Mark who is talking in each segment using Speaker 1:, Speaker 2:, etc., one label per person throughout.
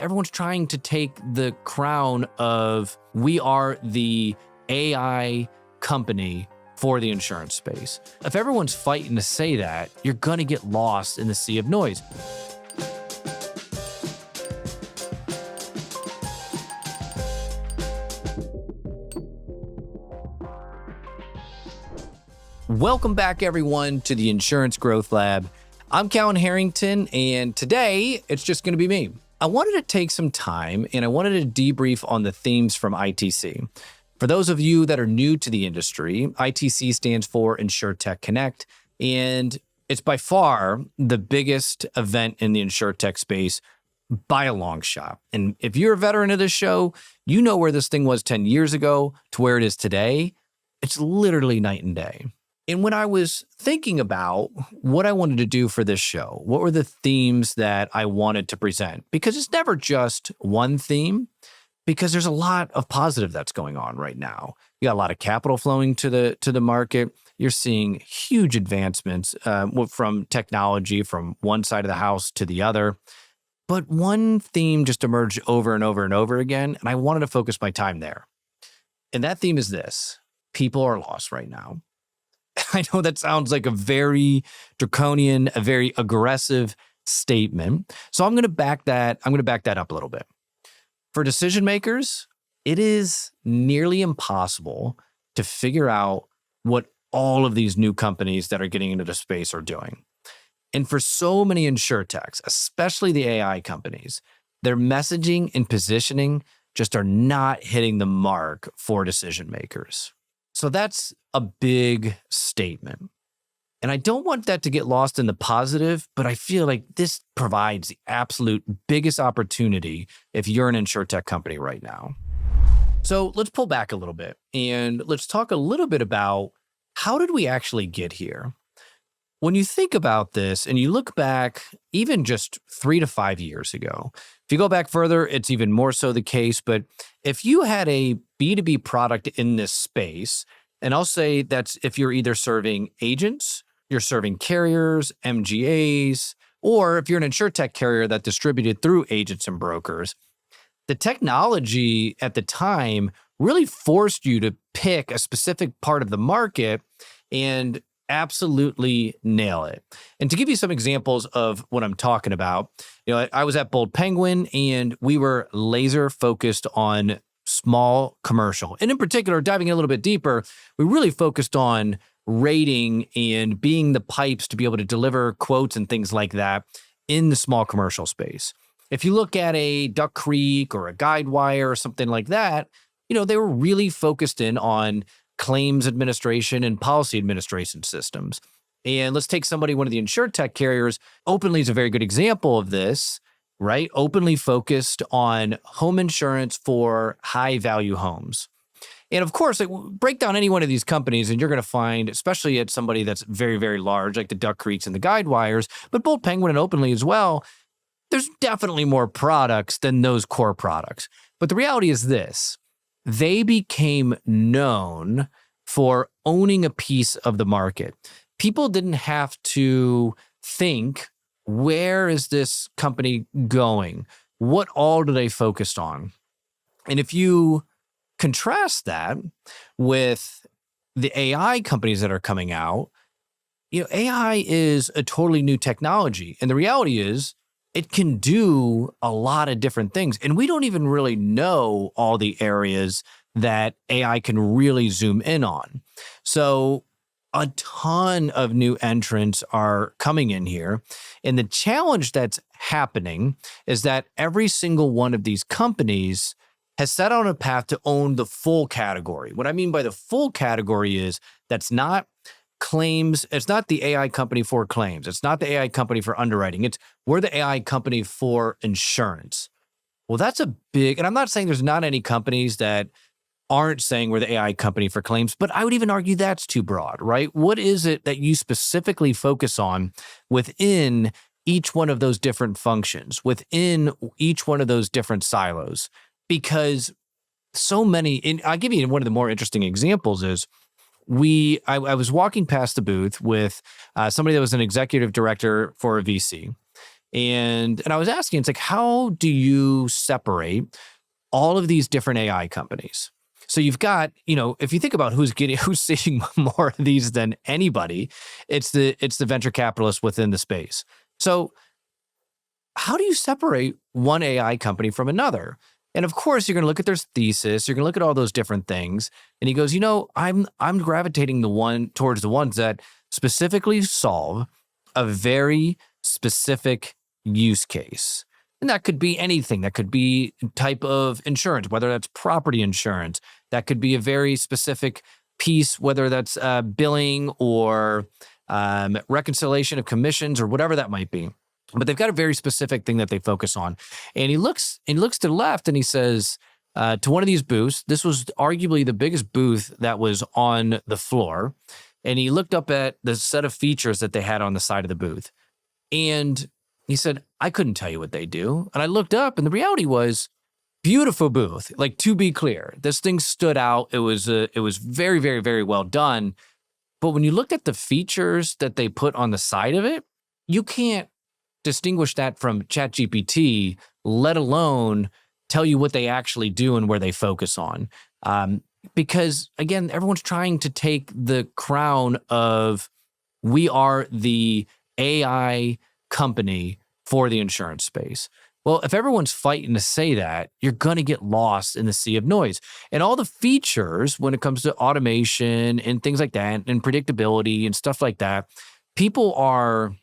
Speaker 1: Everyone's trying to take the crown of we are the AI company for the insurance space. If everyone's fighting to say that, you're going to get lost in the sea of noise. Welcome back, everyone, to the Insurance Growth Lab. I'm Callan Harrington, and today it's just going to be me. I wanted to take some time and I wanted to debrief on the themes from ITC. For those of you that are new to the industry, ITC stands for Insurtech Connect, and it's by far the biggest event in the Insurtech space by a long shot. And if you're a veteran of this show, you know where this thing was 10 years ago to where it is today. It's literally night and day. And when I was thinking about what I wanted to do for this show, what were the themes that I wanted to present? Because it's never just one theme, because there's a lot of positive that's going on right now. You got a lot of capital flowing to the market. You're seeing huge advancements from technology from one side of the house to the other. But one theme just emerged over and over and over again, and I wanted to focus my time there. And that theme is this: people are lost right now. I know that sounds like a very draconian, a very aggressive statement. So I'm going to back that up a little bit. For decision makers, it is nearly impossible to figure out what all of these new companies that are getting into the space are doing. And for so many insurtechs, especially the AI companies, their messaging and positioning just are not hitting the mark for decision makers. So that's a big statement. And I don't want that to get lost in the positive, but I feel like this provides the absolute biggest opportunity if you're an insurtech company right now. So let's pull back a little bit and let's talk a little bit about how did we actually get here? When you think about this and you look back even just 3 to 5 years ago, if you go back further, it's even more so the case. But if you had a B2B product in this space, and I'll say that's if you're either serving agents, you're serving carriers, MGAs, or if you're an insurtech carrier that distributed through agents and brokers, the technology at the time really forced you to pick a specific part of the market and absolutely nail it. And to give you some examples of what I'm talking about, I was at Bold Penguin and we were laser focused on small commercial. And in particular, diving a little bit deeper, we really focused on rating and being the pipes to be able to deliver quotes and things like that in the small commercial space. If you look at a Duck Creek or a Guidewire or something like that, they were really focused in on claims administration and policy administration systems. And let's take one of the insurtech carriers. Openly is a very good example of this, right? Openly focused on home insurance for high value homes. And of course, break down any one of these companies and you're going to find, especially at somebody that's very, very large, like the Duck Creeks and the Guidewires, but Bold Penguin and Openly as well, there's definitely more products than those core products. But the reality is this: they became known for owning a piece of the market. People didn't have to think, where is this company going? What all do they focus on? And if you contrast that with the AI companies that are coming out, AI is a totally new technology. And the reality is it can do a lot of different things. And we don't even really know all the areas that AI can really zoom in on. So a ton of new entrants are coming in here. And the challenge that's happening is that every single one of these companies has set on a path to own the full category. What I mean by the full category is that's not claims. It's not the AI company for claims. It's not the AI company for underwriting. We're the AI company for insurance. Well, that's a big, and I'm not saying there's not any companies that aren't saying we're the AI company for claims, but I would even argue that's too broad, right? What is it that you specifically focus on within each one of those different functions, within each one of those different silos? Because so many, and I'll give you one of the more interesting examples is I was walking past the booth with somebody that was an executive director for a VC. And I was asking, it's like, how do you separate all of these different AI companies? So you've got, if you think about who's seeing more of these than anybody, it's the venture capitalists within the space. So how do you separate one AI company from another? And of course, you're going to look at their thesis. You're going to look at all those different things. And he goes, I'm gravitating towards the ones that specifically solve a very specific use case. And that could be anything. That could be type of insurance, whether that's property insurance. That could be a very specific piece, whether that's billing or reconciliation of commissions or whatever that might be. But they've got a very specific thing that they focus on. And he looks to the left and he says to one of these booths, this was arguably the biggest booth that was on the floor. And he looked up at the set of features that they had on the side of the booth. And he said, I couldn't tell you what they do. And I looked up and the reality was, beautiful booth. Like, to be clear, this thing stood out. It was very, very, very well done. But when you looked at the features that they put on the side of it, you can't distinguish that from ChatGPT, let alone tell you what they actually do and where they focus on. Because again, everyone's trying to take the crown of, we are the AI company for the insurance space. Well, if everyone's fighting to say that, you're going to get lost in the sea of noise. And all the features when it comes to automation and things like that and predictability and stuff like that, people are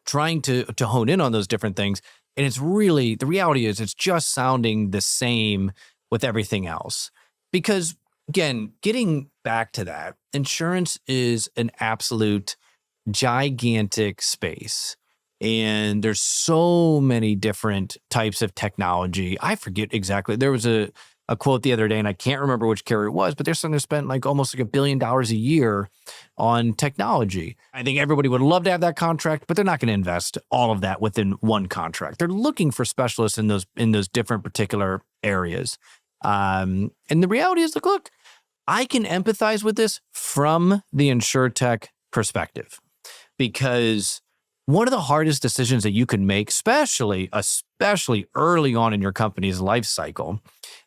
Speaker 1: trying to hone in on those different things. And it's really, the reality is it's just sounding the same with everything else. Because again, getting back to that, insurance is an absolute gigantic space. And there's so many different types of technology. I forget exactly. There was a quote the other day, and I can't remember which carrier it was, but they're starting to spend like almost like $1 billion a year on technology. I think everybody would love to have that contract, but they're not going to invest all of that within one contract. They're looking for specialists in those different particular areas. And the reality is, look, I can empathize with this from the Insurtech perspective, because one of the hardest decisions that you can make, especially early on in your company's life cycle,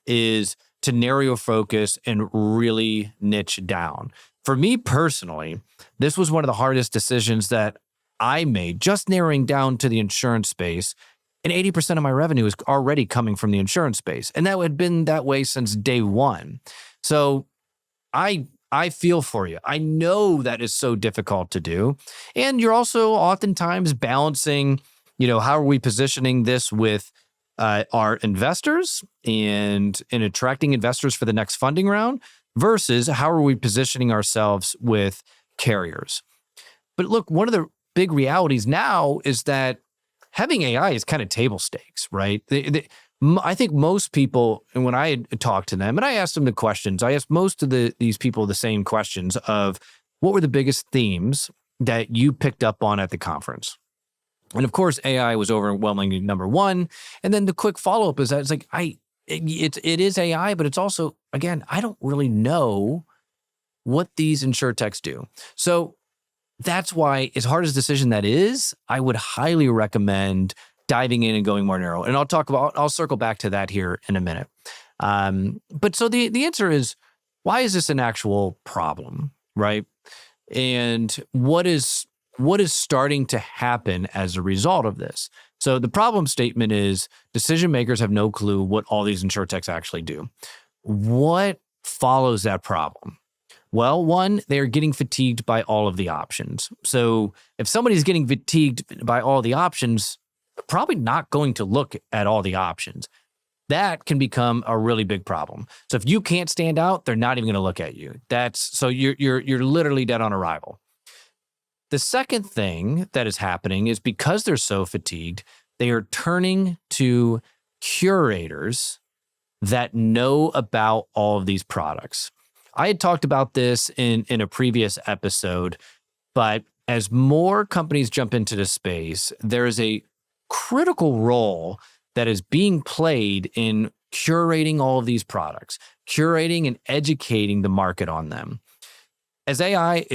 Speaker 1: is to narrow focus and really niche down. For me personally, this was one of the hardest decisions that I made, just narrowing down to the insurance space. And 80% of my revenue is already coming from the insurance space. And that had been that way since day one. So I feel for you. I know that is so difficult to do. And you're also oftentimes balancing, how are we positioning this with our investors and attracting investors for the next funding round versus how are we positioning ourselves with carriers. But look, one of the big realities now is that having AI is kind of table stakes, right? I think most people, and when I talked to them and I asked them the questions, I asked most of these people the same questions of what were the biggest themes that you picked up on at the conference? And of course, AI was overwhelmingly number one. And then the quick follow-up is that it's like, it is AI, but it's also, again, I don't really know what these insurtechs do. So that's why, as hard as a decision that is, I would highly recommend diving in and going more narrow. And I'll circle back to that here in a minute. But so the answer is, why is this an actual problem, right? And what is starting to happen as a result of this? So the problem statement is decision makers have no clue what all these insurtechs actually do. What follows that problem? Well, one, they're getting fatigued by all of the options. So if somebody's getting fatigued by all the options, they're probably not going to look at all the options. That can become a really big problem. So if you can't stand out, they're not even going to look at you. So you're literally dead on arrival. The second thing that is happening is because they're so fatigued, they are turning to curators that know about all of these products. I had talked about this in a previous episode, but as more companies jump into the space, there is a critical role that is being played in curating all of these products, curating and educating the market on them. as AI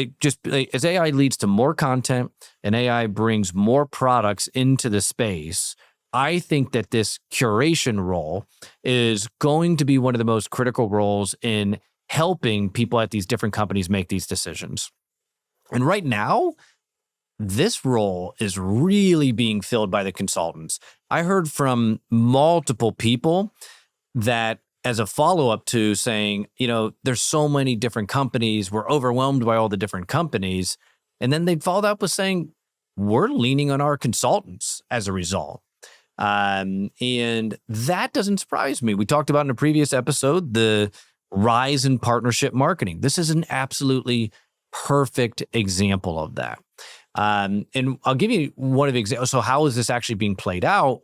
Speaker 1: leads to more content and AI brings more products into the space, I think that this curation role is going to be one of the most critical roles in helping people at these different companies make these decisions. And right now, this role is really being filled by the consultants. I heard from multiple people that as a follow-up to saying, there's so many different companies, we're overwhelmed by all the different companies. And then they'd followed up with saying, we're leaning on our consultants as a result. And that doesn't surprise me. We talked about in a previous episode, the rise in partnership marketing. This is an absolutely perfect example of that. And I'll give you one of the examples. So how is this actually being played out?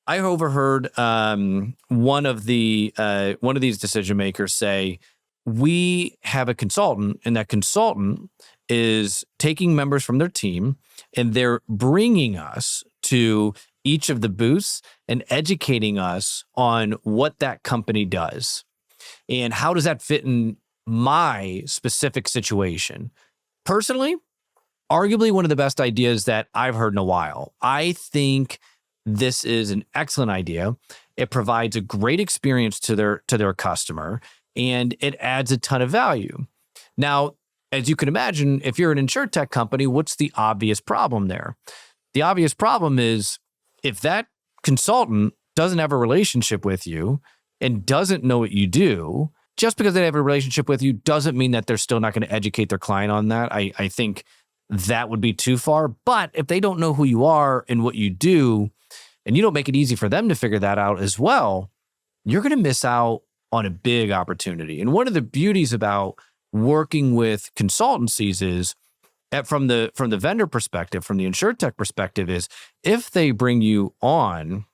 Speaker 1: I overheard one of these decision makers say, we have a consultant, and that consultant is taking members from their team, and they're bringing us to each of the booths and educating us on what that company does. And how does that fit in my specific situation? Personally, arguably one of the best ideas that I've heard in a while. I think this is an excellent idea. It provides a great experience to their customer, and it adds a ton of value. Now, as you can imagine, if you're an Insurtech company, what's the obvious problem there? The obvious problem is if that consultant doesn't have a relationship with you and doesn't know what you do, just because they have a relationship with you doesn't mean that they're still not going to educate their client on that. I think that would be too far. But if they don't know who you are and what you do, and you don't make it easy for them to figure that out as well, you're going to miss out on a big opportunity. And one of the beauties about working with consultancies is, from the vendor perspective, from the Insurtech perspective, is if they bring you on,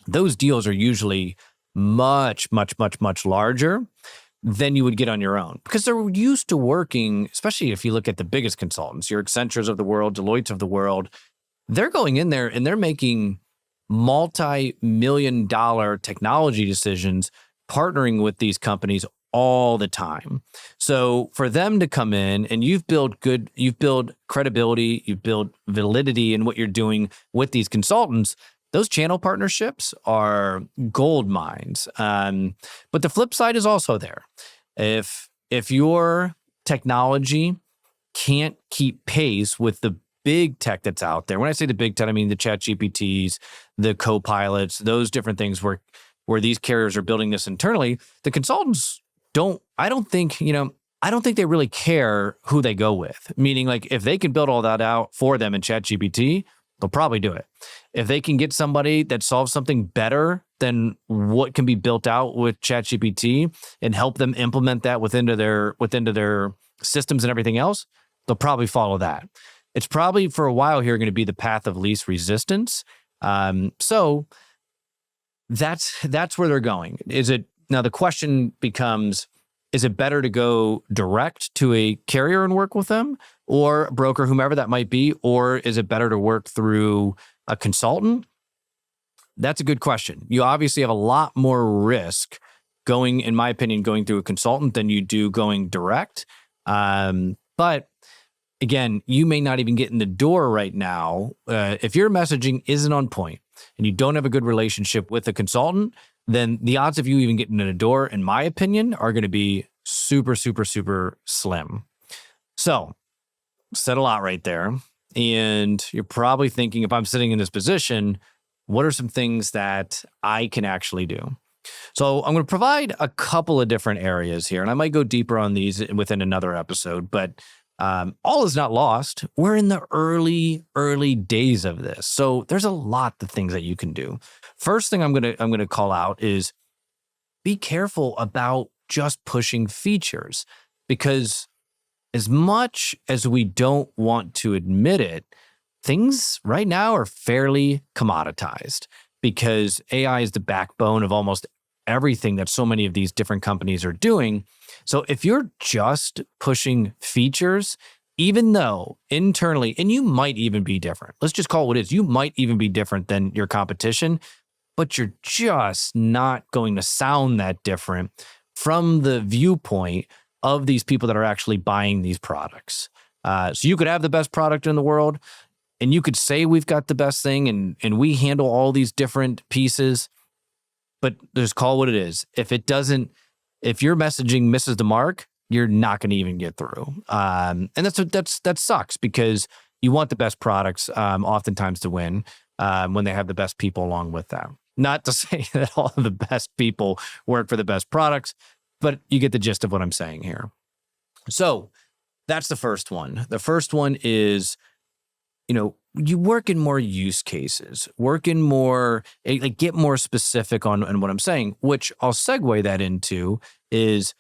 Speaker 1: those deals are usually much, much, much, much larger than you would get on your own, because they're used to working, especially if you look at the biggest consultants, your Accentures of the world, Deloitte's of the world, they're going in there and they're making multi-million-dollar technology decisions, partnering with these companies all the time. So for them to come in and you've built credibility, you've built validity in what you're doing with these consultants, those channel partnerships are gold mines. But the flip side is also there. If your technology can't keep pace with the big tech that's out there, when I say the big tech, I mean the ChatGPTs, the co-pilots, those different things where these carriers are building this internally, the consultants I don't think they really care who they go with. Meaning, like, if they can build all that out for them in ChatGPT, they'll probably do it. If they can get somebody that solves something better than what can be built out with ChatGPT and help them implement that within their systems and everything else, they'll probably follow that. It's probably for a while here going to be the path of least resistance. So that's where they're going. Now the question becomes, is it better to go direct to a carrier and work with them, or a broker, whomever that might be, or is it better to work through a consultant? That's a good question. You obviously have a lot more risk in my opinion, going through a consultant than you do going direct. But again, you may not even get in the door right now. If your messaging isn't on point and you don't have a good relationship with a consultant, then the odds of you even getting in the door, in my opinion, are going to be super, super, super slim. So, said a lot right there. And you're probably thinking, if I'm sitting in this position, what are some things that I can actually do? So I'm going to provide a couple of different areas here, and I might go deeper on these within another episode, but all is not lost. We're in the early days of this. So there's a lot of things that you can do. First thing I'm going to call out is be careful about just pushing features, because as much as we don't want to admit it, things right now are fairly commoditized, because AI is the backbone of almost everything that so many of these different companies are doing. So if you're just pushing features, even though internally, and you might even be different, let's just call it what it is, you might even be different than your competition, but you're just not going to sound that different from the viewpoint of these people that are actually buying these products. So you could have the best product in the world, and you could say we've got the best thing, and we handle all these different pieces, but just call what it is. If your messaging misses the mark, you're not going to even get through. And that sucks, because you want the best products oftentimes to win when they have the best people along with them. Not to say that all of the best people work for the best products, but you get the gist of what I'm saying here. So that's the first one. The first one is, you work in more use cases, work in more, like get more specific on what I'm saying, which I'll segue that into is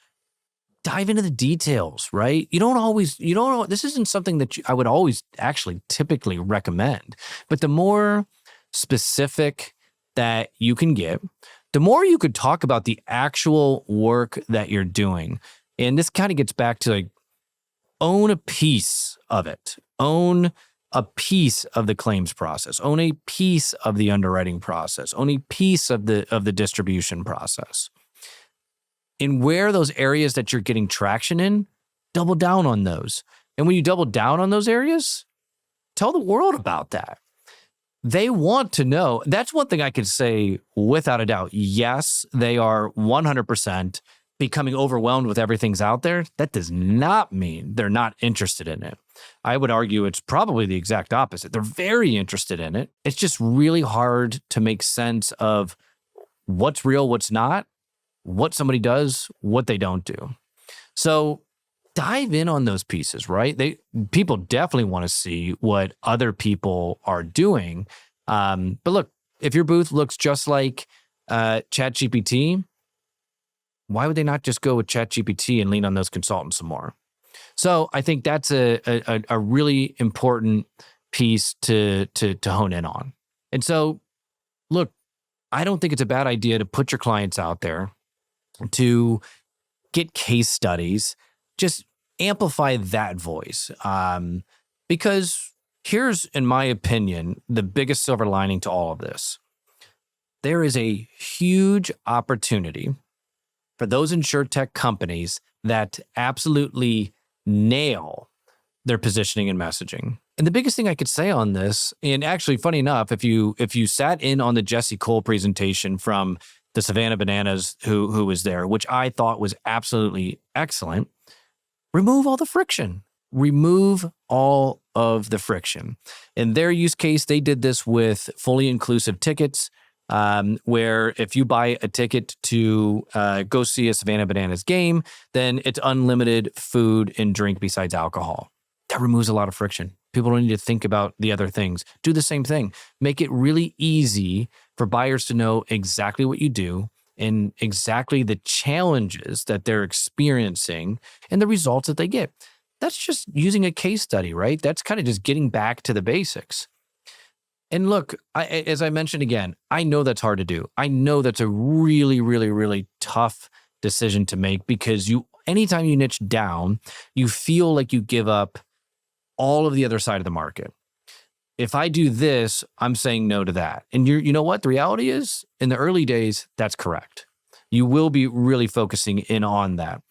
Speaker 1: dive into the details, right? This isn't something that I would always actually typically recommend, but the more specific that you can get, the more you could talk about the actual work that you're doing. And this kind of gets back to like, own a piece of it, own a piece of the claims process, own a piece of the underwriting process, own a piece of the distribution process. And where those areas that you're getting traction in, double down on those. And when you double down on those areas, tell the world about that. They want to know. That's one thing I could say without a doubt. Yes, they are 100% becoming overwhelmed with everything's out there. That does not mean they're not interested in it. I would argue it's probably the exact opposite. They're very interested in it. It's just really hard to make sense of what's real, what's not, what somebody does, what they don't do. So dive in on those pieces, right? People definitely want to see what other people are doing. But look, if your booth looks just like ChatGPT, why would they not just go with ChatGPT and lean on those consultants some more? So I think that's a really important piece to hone in on. And so, look, I don't think it's a bad idea to put your clients out there, to get case studies, just amplify that voice. Because here's, in my opinion, the biggest silver lining to all of this. There is a huge opportunity for those Insurtech companies that absolutely nail their positioning and messaging. And the biggest thing I could say on this, and actually funny enough, if you sat in on the Jesse Cole presentation from the Savannah Bananas who was there, which I thought was absolutely excellent, remove all the friction. Remove all of the friction. In their use case, they did this with fully inclusive tickets, where if you buy a ticket to go see a Savannah Bananas game, then it's unlimited food and drink besides alcohol. That removes a lot of friction. People don't need to think about the other things. Do the same thing. Make it really easy for buyers to know exactly what you do and exactly the challenges that they're experiencing and the results that they get. That's just using a case study, right? That's kind of just getting back to the basics. And look, as I mentioned again, I know that's hard to do. I know that's a really, really, really tough decision to make, because anytime you niche down, you feel like you give up all of the other side of the market. If I do this, I'm saying no to that. And you know what? The reality is, in the early days, that's correct. You will be really focusing in on that.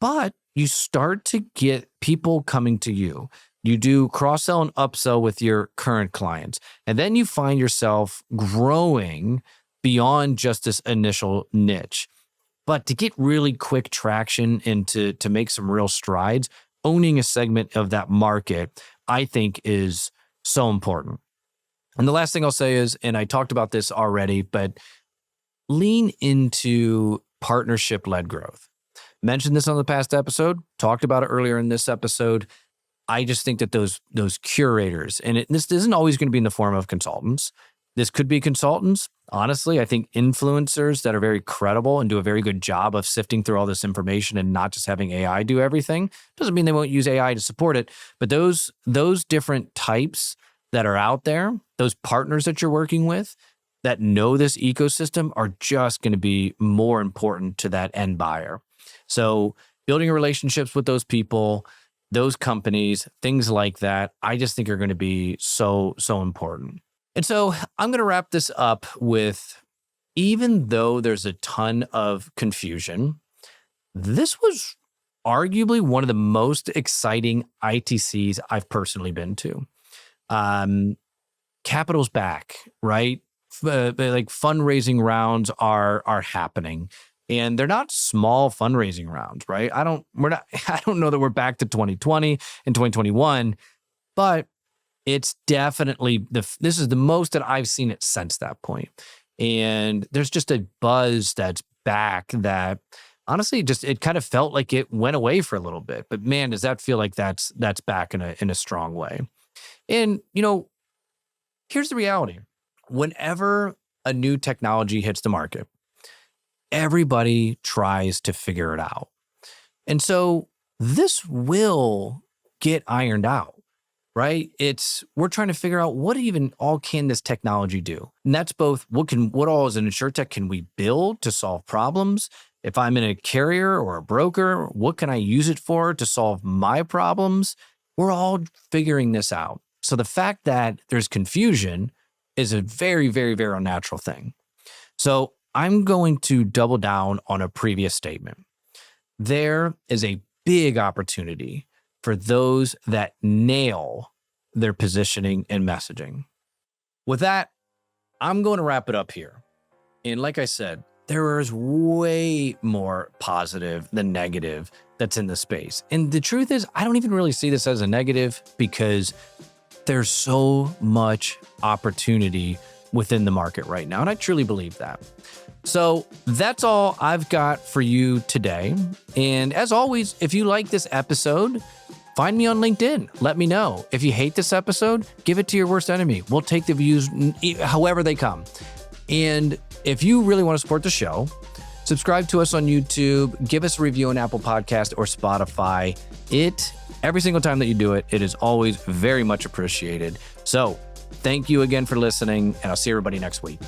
Speaker 1: But you start to get people coming to you. You do cross-sell and upsell with your current clients. And then you find yourself growing beyond just this initial niche. But to get really quick traction and to make some real strides, owning a segment of that market, I think, is so important. And the last thing I'll say is, and I talked about this already, but lean into partnership-led growth. Mentioned this on the past episode, talked about it earlier in this episode. I just think that those curators, and this isn't always going to be in the form of consultants. This could be consultants. Honestly, I think influencers that are very credible and do a very good job of sifting through all this information and not just having AI do everything. Doesn't mean they won't use AI to support it, but those different types that are out there, those partners that you're working with that know this ecosystem, are just going to be more important to that end buyer. So building relationships with those people, those companies, things like that, I just think are going to be so important. And so I'm going to wrap this up with, even though there's a ton of confusion, this was arguably one of the most exciting ITCs I've personally been to. Capital's back, right? Like fundraising rounds are happening, and they're not small fundraising rounds, right? I don't know that we're back to 2020 and 2021, but it's definitely this is the most that I've seen it since that point. And there's just a buzz that's back that honestly it kind of felt like it went away for a little bit. But man, does that feel like that's back in a strong way. And here's the reality. Whenever a new technology hits the market, everybody tries to figure it out. And so this will get ironed out, right? We're trying to figure out what even all can this technology do? And that's both what all as an insurtech can we build to solve problems? If I'm in a carrier or a broker, what can I use it for to solve my problems? We're all figuring this out. So the fact that there's confusion is a very, very, very unnatural thing. So I'm going to double down on a previous statement. There is a big opportunity for those that nail their positioning and messaging. With that, I'm going to wrap it up here. And like I said, there is way more positive than negative that's in the space. And the truth is, I don't even really see this as a negative because there's so much opportunity within the market right now. And I truly believe that. So that's all I've got for you today. And as always, if you like this episode, find me on LinkedIn. Let me know. If you hate this episode, give it to your worst enemy. We'll take the views however they come. And if you really want to support the show, subscribe to us on YouTube, give us a review on Apple Podcast or Spotify. Every single time that you do it, it is always very much appreciated. So thank you again for listening, and I'll see everybody next week.